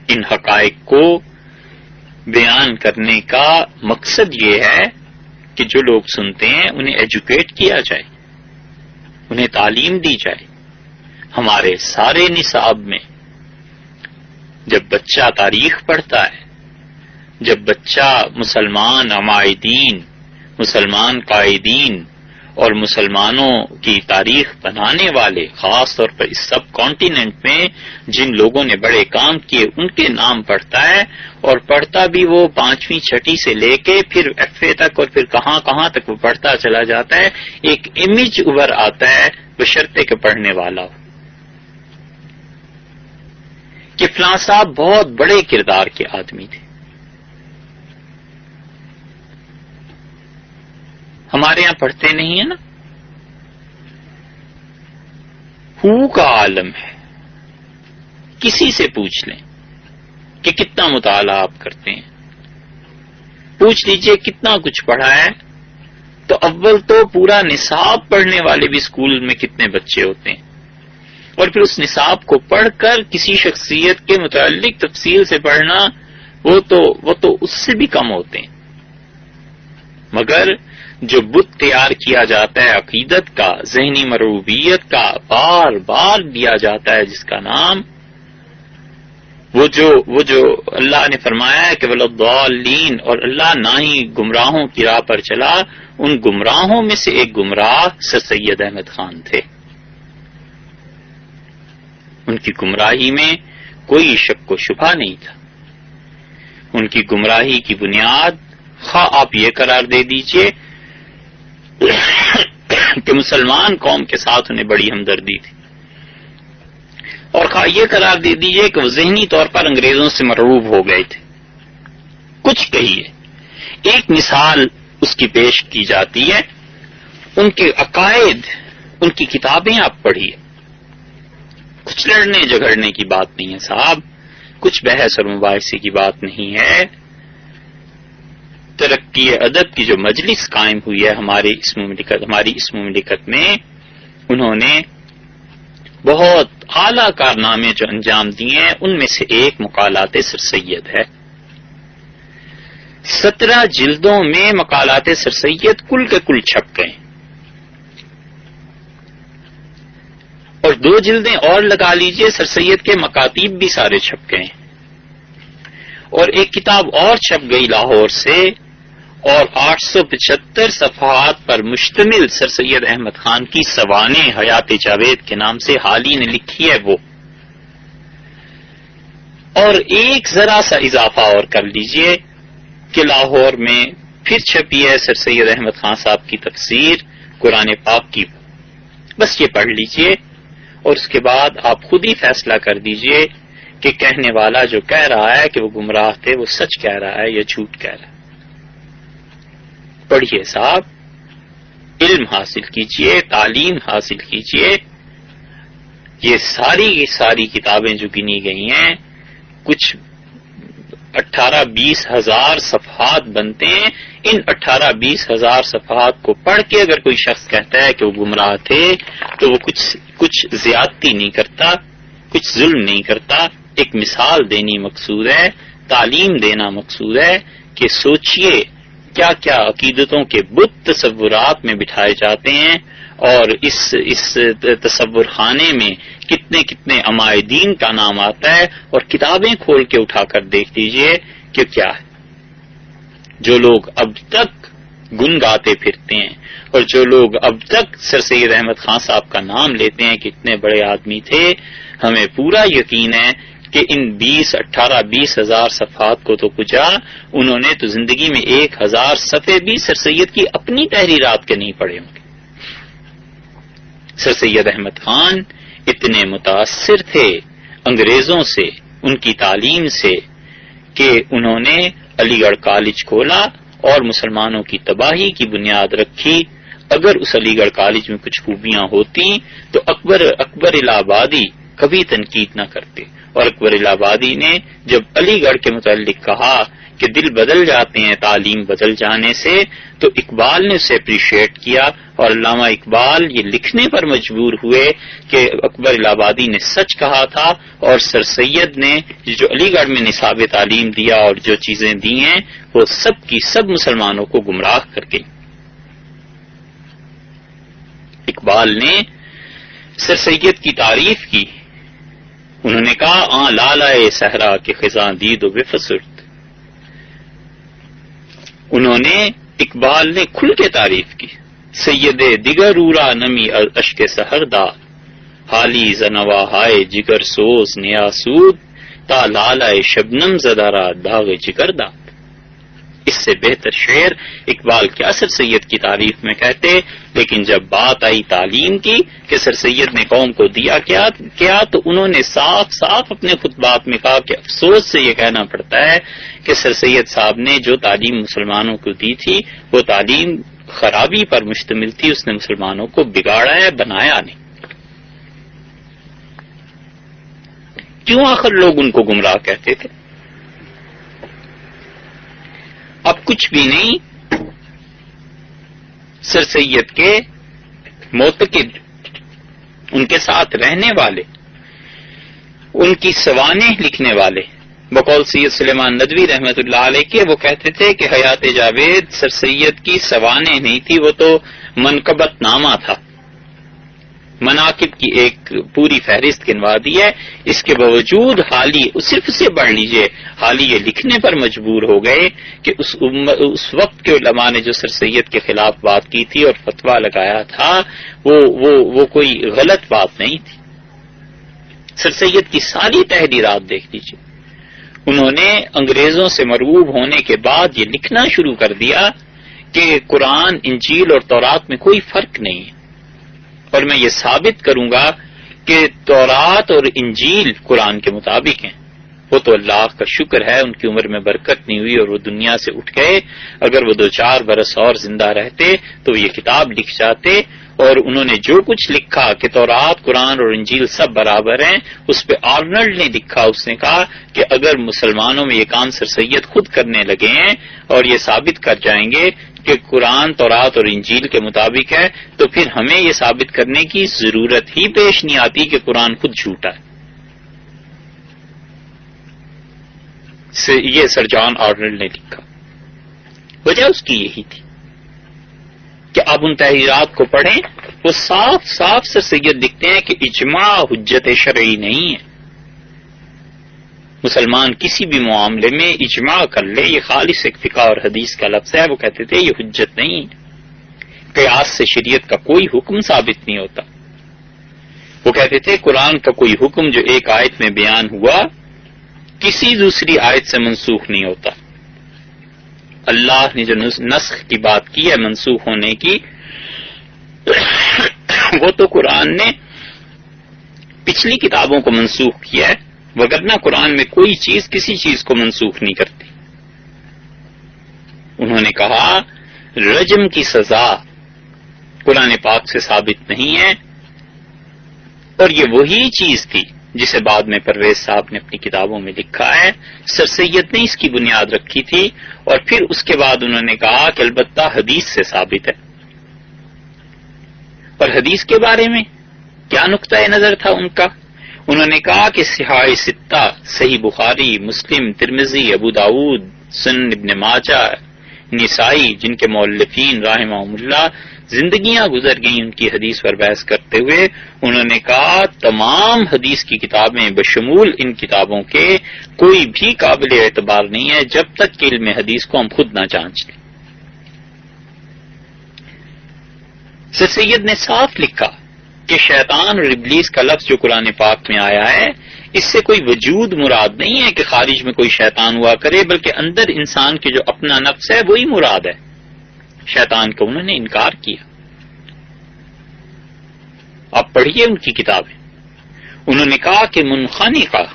ان حقائق کو بیان کرنے کا مقصد یہ ہے کہ جو لوگ سنتے ہیں انہیں ایجوکیٹ کیا جائے، انہیں تعلیم دی جائے. ہمارے سارے نصاب میں جب بچہ تاریخ پڑھتا ہے، جب بچہ مسلمان عمائدین، مسلمان قائدین اور مسلمانوں کی تاریخ بنانے والے، خاص طور پر اس سب کانٹیننٹ میں جن لوگوں نے بڑے کام کیے ان کے نام پڑھتا ہے، اور پڑھتا بھی وہ 5ویں 6ٹی سے لے کے پھر ایف اے تک اور پھر کہاں کہاں تک وہ پڑھتا چلا جاتا ہے، ایک امیج ابھر آتا ہے بشرطے کے پڑھنے والا ہو کہ فلاں صاحب بہت بڑے کردار کے آدمی تھے. ہمارے ہاں پڑھتے نہیں ہیں نا. ہو کا عالم ہے، کسی سے پوچھ لیں کہ کتنا مطالعہ آپ کرتے ہیں، پوچھ لیجئے کتنا کچھ پڑھا ہے، تو اول تو پورا نصاب پڑھنے والے بھی اسکول میں کتنے بچے ہوتے ہیں، اور پھر اس نصاب کو پڑھ کر کسی شخصیت کے متعلق تفصیل سے پڑھنا وہ تو اس سے بھی کم ہوتے ہیں. مگر جو بت تیار کیا جاتا ہے عقیدت کا، ذہنی مرغوبیت کا، بار بار دیا جاتا ہے جس کا نام، وہ جو اللہ نے فرمایا ہے کہ وَلَضَّالِّينَ، اور اللہ نہ ہی گمراہوں کی راہ پر چلا، ان گمراہوں میں سے ایک گمراہ سر سید احمد خان تھے. ان کی گمراہی میں کوئی شک و شبہ نہیں تھا. ان کی گمراہی کی بنیاد خواہ آپ یہ قرار دے دیجئے کہ مسلمان قوم کے ساتھ انہیں بڑی ہمدردی تھی، اور خواہ یہ قرار دے دیجئے کہ وہ ذہنی طور پر انگریزوں سے مرعوب ہو گئے تھے. کچھ کہیے، ایک مثال اس کی پیش کی جاتی ہے. ان کے عقائد، ان کی کتابیں آپ پڑھیے. کچھ لڑنے جھگڑنے کی بات نہیں ہے صاحب، کچھ بحث اور مباحثے کی بات نہیں ہے. ترقی ادب کی جو مجلس قائم ہوئی ہے ہماری اس مملکت میں، انہوں نے بہت اعلیٰ کارنامے جو انجام دیے ہیں، ان میں سے ایک مقالات سر سید ہے. 17 جلدوں میں مقالات سر سید کل کے کل چھپ گئے، اور 2 جلدیں اور لگا لیجئے سر سید کے مکاتیب بھی سارے چھپ گئے، اور ایک کتاب اور چھپ گئی لاہور سے، اور 875 صفحات پر مشتمل سر سید احمد خان کی سوانح حیات جاوید کے نام سے حال ہی نے لکھی ہے وہ. اور ایک ذرا سا اضافہ اور کر لیجئے کہ لاہور میں پھر چھپی ہے سر سید احمد خان صاحب کی تفسیر قرآن پاک کی. بس یہ پڑھ لیجئے اور اس کے بعد آپ خود ہی فیصلہ کر دیجئے کہ کہنے والا جو کہہ رہا ہے کہ وہ گمراہ تھے وہ سچ کہہ رہا ہے یا جھوٹ کہہ رہا ہے. پڑھیے صاحب، علم حاصل کیجئے، تعلیم حاصل کیجئے. یہ ساری کتابیں جو گنی گئی ہیں کچھ 18-20 ہزار صفحات بنتے ہیں. ان 18-20 ہزار صفحات کو پڑھ کے اگر کوئی شخص کہتا ہے کہ وہ گمراہ تھے تو وہ کچھ زیادتی نہیں کرتا، کچھ ظلم نہیں کرتا. ایک مثال دینی مقصود ہے، تعلیم دینا مقصود ہے کہ سوچئے کیا کیا عقیدتوں کے بت تصورات میں بٹھائے جاتے ہیں، اور اس تصور خانے میں کتنے عمائدین کا نام آتا ہے، اور کتابیں کھول کے اٹھا کر دیکھ لیجئے کہ کیا ہے. جو لوگ اب تک گنگاتے پھرتے ہیں اور جو لوگ اب تک سر سید احمد خان صاحب کا نام لیتے ہیں کہ اتنے بڑے آدمی تھے، ہمیں پورا یقین ہے کہ ان 18-20 ہزار صفحات کو تو کجا انہوں نے تو زندگی میں 1000 صفحے بھی سر سید کی اپنی تحریرات کے نہیں پڑھے ہوں گے. سر سید احمد خان اتنے متاثر تھے انگریزوں سے، ان کی تعلیم سے، کہ انہوں نے علی گڑھ کالج کھولا اور مسلمانوں کی تباہی کی بنیاد رکھی. اگر اس علی گڑھ کالج میں کچھ خوبیاں ہوتی تو اکبر الہ آبادی کبھی تنقید نہ کرتے. اور اکبر الہ آبادی نے جب علی گڑھ کے متعلق کہا کہ دل بدل جاتے ہیں تعلیم بدل جانے سے، تو اقبال نے اسے اپریشیٹ کیا، اور علامہ اقبال یہ لکھنے پر مجبور ہوئے کہ اکبر الہ آبادی نے سچ کہا تھا، اور سر سید نے جو علی گڑھ میں نصاب تعلیم دیا اور جو چیزیں دی ہیں وہ سب کی سب مسلمانوں کو گمراہ کر گئی۔ اقبال نے سر سید کی تعریف کی، انہوں نے کہا آن لالائے صحرا کے خزاں دید و بفسرد۔ انہوں نے اقبال نے کھل کے تعریف کی، سید دیگر رورا نمی اشک سحردا، حالی زنوا ہائے جگر سوز نیا سود، تا لالائے شبنم زدارا داغ جگر دا۔ اس سے بہتر شعر اقبال کیا سر سید کی تعریف میں کہتے، لیکن جب بات آئی تعلیم کی کہ سر سید نے قوم کو دیا کیا تو انہوں نے صاف صاف اپنے خطبات میں کہا کہ افسوس سے یہ کہنا پڑتا ہے کہ سر سید صاحب نے جو تعلیم مسلمانوں کو دی تھی وہ تعلیم خرابی پر مشتمل تھی، اس نے مسلمانوں کو بگاڑا ہے، بنایا نہیں۔ کیوں آخر لوگ ان کو گمراہ کہتے تھے؟ اب کچھ بھی نہیں، سر سید کے معتقد، ان کے ساتھ رہنے والے، ان کی سوانح لکھنے والے، بقول سید سلیمان ندوی رحمۃ اللہ علیہ کے، وہ کہتے تھے کہ حیات جاوید سر سید کی سوانح نہیں تھی، وہ تو منقبت نامہ تھا، مناقب کی ایک پوری فہرست گنوا دی ہے۔ اس کے باوجود حالی صرف اسے پڑھ لیجئے، حالی یہ لکھنے پر مجبور ہو گئے کہ اس وقت کے علماء نے جو سر سید کے خلاف بات کی تھی اور فتویٰ لگایا تھا وہ کوئی غلط بات نہیں تھی۔ سر سید کی ساری تحریرات دیکھ لیجئے، انہوں نے انگریزوں سے مرعوب ہونے کے بعد یہ لکھنا شروع کر دیا کہ قرآن، انجیل اور تورات میں کوئی فرق نہیں ہے، اور میں یہ ثابت کروں گا کہ تورات اور انجیل قرآن کے مطابق ہیں۔ وہ تو اللہ کا شکر ہے ان کی عمر میں برکت نہیں ہوئی اور وہ دنیا سے اٹھ گئے، اگر وہ 2-4 برس اور زندہ رہتے تو یہ کتاب لکھ جاتے، اور انہوں نے جو کچھ لکھا کہ تورات، قرآن اور انجیل سب برابر ہیں، اس پہ آرنلڈ نے لکھا، اس نے کہا کہ اگر مسلمانوں میں یہ کام سر سید خود کرنے لگے ہیں اور یہ ثابت کر جائیں گے کہ قرآن، تورات اور انجیل کے مطابق ہے، تو پھر ہمیں یہ ثابت کرنے کی ضرورت ہی پیش نہیں آتی کہ قرآن خود جھوٹا ہے۔ یہ سر جان آرنلڈ نے لکھا، وجہ اس کی یہی تھی کہ آپ ان تحریرات کو پڑھیں، وہ صاف صاف سر سید لکھتے ہیں کہ اجماع حجت شرعی نہیں ہے، مسلمان کسی بھی معاملے میں اجماع کر لے، یہ خالص ایک فقہ اور حدیث کا لفظ ہے، وہ کہتے تھے یہ حجت نہیں ہے، قیاس سے شریعت کا کوئی حکم ثابت نہیں ہوتا۔ وہ کہتے تھے قرآن کا کوئی حکم جو ایک آیت میں بیان ہوا کسی دوسری آیت سے منسوخ نہیں ہوتا، اللہ نے جو نسخ کی بات کی ہے، منسوخ ہونے کی، وہ تو قرآن نے پچھلی کتابوں کو منسوخ کیا ہے، وگرنہ قرآن میں کوئی چیز کسی چیز کو منسوخ نہیں کرتی۔ انہوں نے کہا رجم کی سزا قرآن پاک سے ثابت نہیں ہے، اور یہ وہی چیز تھی جسے بعد میں پرویز صاحب نے اپنی کتابوں میں لکھا ہے، سر سید نے اس کی بنیاد رکھی تھی، اور پھر اس کے بعد انہوں نے کہا کہ البتہ حدیث سے ثابت ہے۔ اور حدیث کے بارے میں کیا نقطہ نظر تھا ان کا؟ انہوں نے کہا کہ صحاح ستہ، صحیح بخاری، مسلم، ترمذی، ابو داؤد، سنن ابن ماجہ، نسائی، جن کے مؤلفین رحمہم اللہ زندگیاں گزر گئیں ان کی حدیث پر بحث کرتے ہوئے، انہوں نے کہا تمام حدیث کی کتابیں بشمول ان کتابوں کے کوئی بھی قابل اعتبار نہیں ہے جب تک کہ علم حدیث کو ہم خود نہ جانچ لیں۔ سر سید نے صاف لکھا کہ شیطان اور ابلیس کا لفظ جو قرآن پاک میں آیا ہے، اس سے کوئی وجود مراد نہیں ہے کہ خارج میں کوئی شیطان ہوا کرے، بلکہ اندر انسان کے جو اپنا نفس ہے وہی مراد ہے۔ شیطان کو انہوں نے انکار کیا۔ آپ پڑھیے ان کی کتابیں، انہوں نے کہا کہ منخنقہ،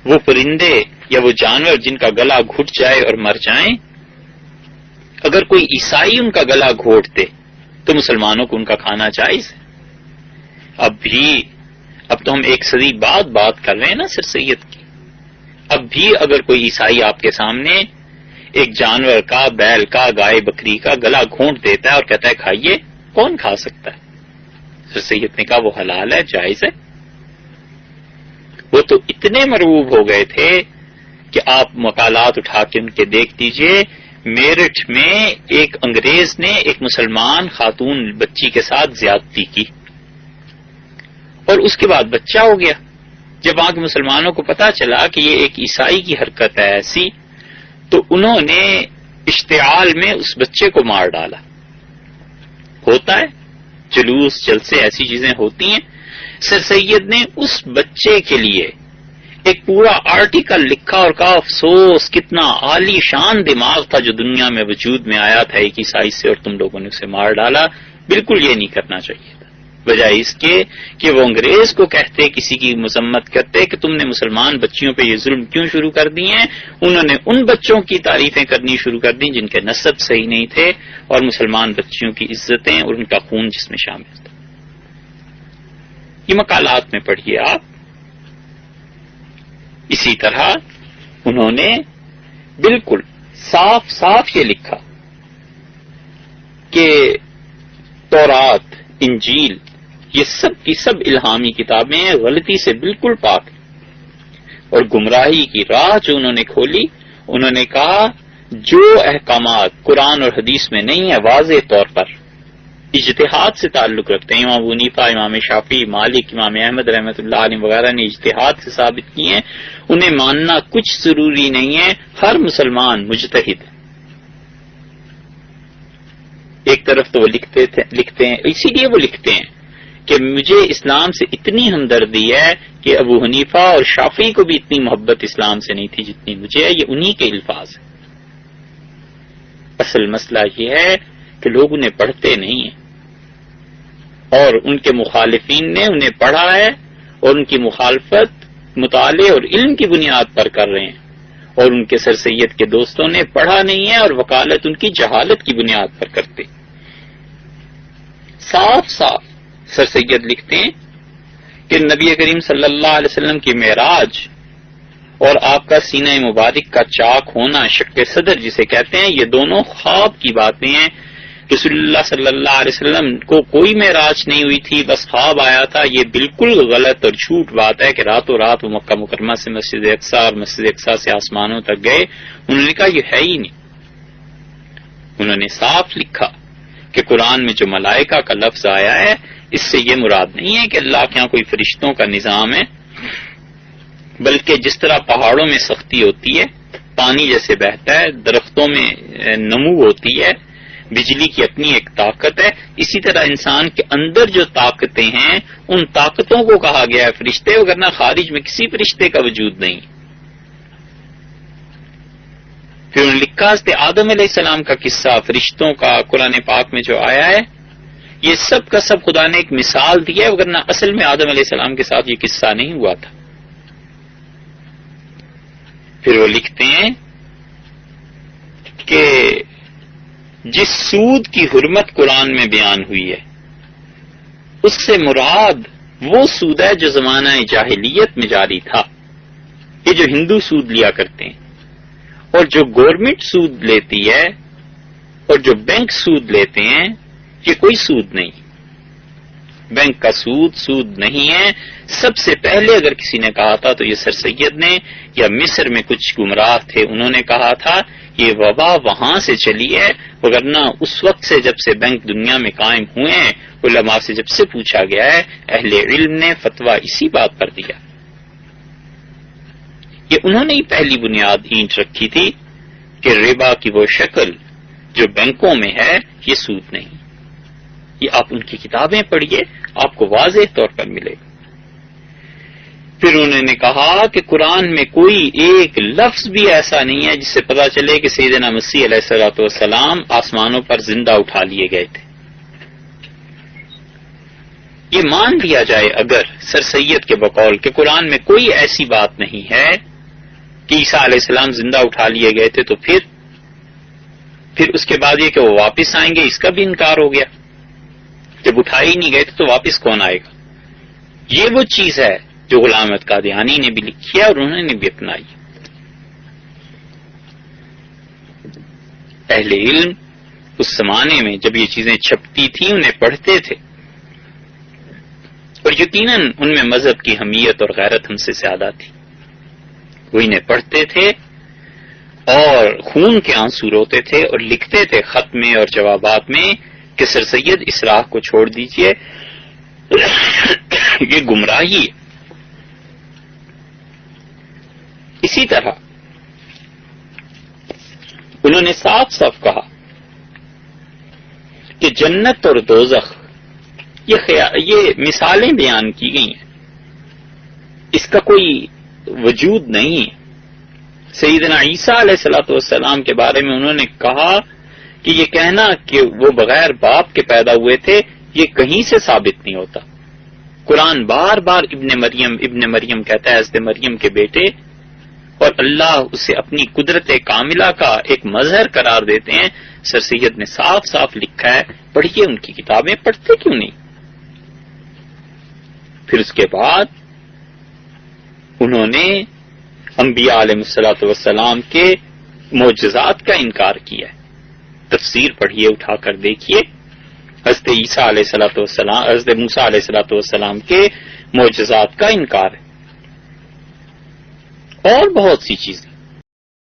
وہ پرندے یا وہ جانور جن کا گلا گھٹ جائے اور مر جائیں، اگر کوئی عیسائی ان کا گلا گھوٹتے تو مسلمانوں کو ان کا کھانا جائز ہے۔ اب تو ہم 1 صدی بعد بات کر رہے ہیں نا سر سید کی، اب بھی اگر کوئی عیسائی آپ کے سامنے ایک جانور کا، بیل کا، گائے بکری کا گلا گھونٹ دیتا ہے اور کہتا ہے کھائیے، کون کھا سکتا ہے؟ سر سید نے کہا وہ حلال ہے، جائز ہے۔ وہ تو اتنے مرعوب ہو گئے تھے کہ آپ مقالات اٹھا کے ان کے دیکھ دیجئے، میرٹھ میں ایک انگریز نے ایک مسلمان خاتون بچی کے ساتھ زیادتی کی اور اس کے بعد بچہ ہو گیا۔ جب وہاں کے مسلمانوں کو پتا چلا کہ یہ ایک عیسائی کی حرکت ہے ایسی، تو انہوں نے اشتعال میں اس بچے کو مار ڈالا۔ ہوتا ہے جلوس، جلسے، ایسی چیزیں ہوتی ہیں۔ سر سید نے اس بچے کے لیے ایک پورا آرٹیکل لکھا اور کہا افسوس کتنا عالی شان دماغ تھا جو دنیا میں وجود میں آیا تھا ایک عیسائی سے، اور تم لوگوں نے اسے مار ڈالا۔ بالکل یہ نہیں کرنا چاہیے تھا، بجائے اس کے کہ وہ انگریز کو کہتے، کسی کی مذمت کرتے کہ تم نے مسلمان بچیوں پہ یہ ظلم کیوں شروع کر دیے ہیں۔ انہوں نے ان بچوں کی تعریفیں کرنی شروع کر دیں جن کے نسب صحیح نہیں تھے، اور مسلمان بچیوں کی عزتیں اور ان کا خون جس میں شامل تھا۔ یہ مقالات میں پڑھیے آپ۔ اسی طرح انہوں نے بالکل صاف صاف یہ لکھا کہ تورات، انجیل، یہ سب کی سب الہامی کتابیں غلطی سے بالکل پاک، اور گمراہی کی راہ جو انہوں نے کھولی، انہوں نے کہا جو احکامات قرآن اور حدیث میں نہیں ہیں واضح طور پر اجتہاد سے تعلق رکھتے ہیں، امام ابو حنیفہ، امام شافعی، مالک، امام احمد رحمۃ اللہ علیہ وغیرہ نے اجتہاد سے ثابت کیے ہیں، انہیں ماننا کچھ ضروری نہیں ہے۔ ہر مسلمان مجتہد ہے۔ ایک طرف تو وہ لکھتے ہیں، اسی لیے وہ لکھتے ہیں کہ مجھے اسلام سے اتنی ہمدردی ہے کہ ابو حنیفہ اور شافعی کو بھی اتنی محبت اسلام سے نہیں تھی جتنی مجھے ہے۔ یہ انہی کے الفاظ ہیں۔ اصل مسئلہ یہ ہے کہ لوگ انہیں پڑھتے نہیں ہیں، اور ان کے مخالفین نے انہیں پڑھا ہے اور ان کی مخالفت مطالعے اور علم کی بنیاد پر کر رہے ہیں، اور ان کے سر سید کے دوستوں نے پڑھا نہیں ہے اور وکالت ان کی جہالت کی بنیاد پر کرتے۔ صاف صاف سر سید لکھتے ہیں کہ نبی کریم صلی اللہ علیہ وسلم کی معراج اور آپ کا سینہ مبارک کا چاک ہونا، شق صدر جسے کہتے ہیں، یہ دونوں خواب کی باتیں ہیں۔ رسول اللہ صلی اللہ علیہ وسلم کو کوئی معراج نہیں ہوئی تھی، بس خواب آیا تھا۔ یہ بالکل غلط اور جھوٹ بات ہے کہ راتوں رات وہ مکہ مکرمہ سے مسجد اقصی اور مسجد اقصی سے آسمانوں تک گئے۔ انہوں نے کہا یہ ہے ہی نہیں۔ انہوں نے صاف لکھا کہ قرآن میں جو ملائکہ کا لفظ آیا ہے، اس سے یہ مراد نہیں ہے کہ اللہ کے ہاں کوئی فرشتوں کا نظام ہے، بلکہ جس طرح پہاڑوں میں سختی ہوتی ہے، پانی جیسے بہتا ہے، درختوں میں نمو ہوتی ہے، بجلی کی اپنی ایک طاقت ہے، اسی طرح انسان کے اندر جو طاقتیں ہیں ان طاقتوں کو کہا گیا ہے فرشتے، وگرنہ خارج میں کسی فرشتے کا وجود نہیں۔ پھر انہوں نے لکھا حضرت آدم علیہ السلام کا قصہ فرشتوں کا قرآن پاک میں جو آیا ہے، یہ سب کا سب خدا نے ایک مثال دی ہے، وگرنہ اصل میں آدم علیہ السلام کے ساتھ یہ قصہ نہیں ہوا تھا۔ پھر وہ لکھتے ہیں کہ جس سود کی حرمت قرآن میں بیان ہوئی ہے، اس سے مراد وہ سود ہے جو زمانہ جاہلیت میں جاری تھا، یہ جو ہندو سود لیا کرتے ہیں، اور جو گورنمنٹ سود لیتی ہے اور جو بینک سود لیتے ہیں، یہ کوئی سود نہیں۔ بینک کا سود نہیں ہے۔ سب سے پہلے اگر کسی نے کہا تھا تو یہ سر سید نے، یا مصر میں کچھ گمراہ تھے انہوں نے کہا تھا، یہ وبا وہاں سے چلی ہے، وگرنہ اس وقت سے جب سے بینک دنیا میں قائم ہوئے ہیں، علماء سے جب سے پوچھا گیا ہے، اہل علم نے فتویٰ اسی بات پر دیا۔ یہ انہوں نے ہی پہلی بنیاد اینٹ رکھی تھی کہ ربا کی وہ شکل جو بینکوں میں ہے یہ سود نہیں۔ یہ آپ ان کی کتابیں پڑھیے، آپ کو واضح طور پر ملے گا۔ پھر انہوں نے کہا کہ قرآن میں کوئی ایک لفظ بھی ایسا نہیں ہے جس سے پتہ چلے کہ سیدنا مسیح علیہ الصلوۃ والسلام آسمانوں پر زندہ اٹھا لیے گئے تھے۔ یہ مان لیا جائے اگر سر سید کے بقول کہ قرآن میں کوئی ایسی بات نہیں ہے کہ عیسیٰ علیہ السلام زندہ اٹھا لیے گئے تھے، تو پھر اس کے بعد یہ کہ وہ واپس آئیں گے، اس کا بھی انکار ہو گیا۔ جب اٹھائے ہی نہیں گئے تھے تو واپس کون آئے گا؟ یہ وہ چیز ہے جو غلام احمد قادیانی نے بھی لکھی ہے اور انہوں نے بھی اپنائی۔ اہل علم اس زمانے میں جب یہ چیزیں چھپتی تھیں انہیں پڑھتے تھے، اور یقیناً ان میں مذہب کی حمیت اور غیرت ہم سے زیادہ تھی. وہ انہیں پڑھتے تھے اور خون کے آنسو روتے تھے اور لکھتے تھے خط میں اور جوابات میں کہ سر سید اس راہ کو چھوڑ دیجئے، یہ گمراہی ہے. اسی طرح انہوں نے صاف صاف کہا کہ جنت اور دوزخ یہ مثالیں بیان کی گئی ہیں، اس کا کوئی وجود نہیں ہے. سیدنا عیسیٰ علیہ الصلوۃ والسلام کے بارے میں انہوں نے کہا کہ یہ کہنا کہ وہ بغیر باپ کے پیدا ہوئے تھے یہ کہیں سے ثابت نہیں ہوتا. قرآن بار بار ابن مریم کہتا ہے، حضرت مریم کے بیٹے، اور اللہ اسے اپنی قدرت کاملہ کا ایک مظہر قرار دیتے ہیں. سر سید نے صاف صاف لکھا ہے، پڑھیے ان کی کتابیں، پڑھتے کیوں نہیں؟ پھر اس کے بعد انہوں نے انبیاء علیہ الصلوۃ والسلام کے معجزات کا انکار کیا ہے. تفسیر پڑھیے، اٹھا کر دیکھیے، حضرت عیسیٰ علیہ الصلوۃ والسلام، حضرت موسیٰ علیہ الصلوۃ والسلام کے معجزات کا انکار ہے، اور بہت سی چیزیں.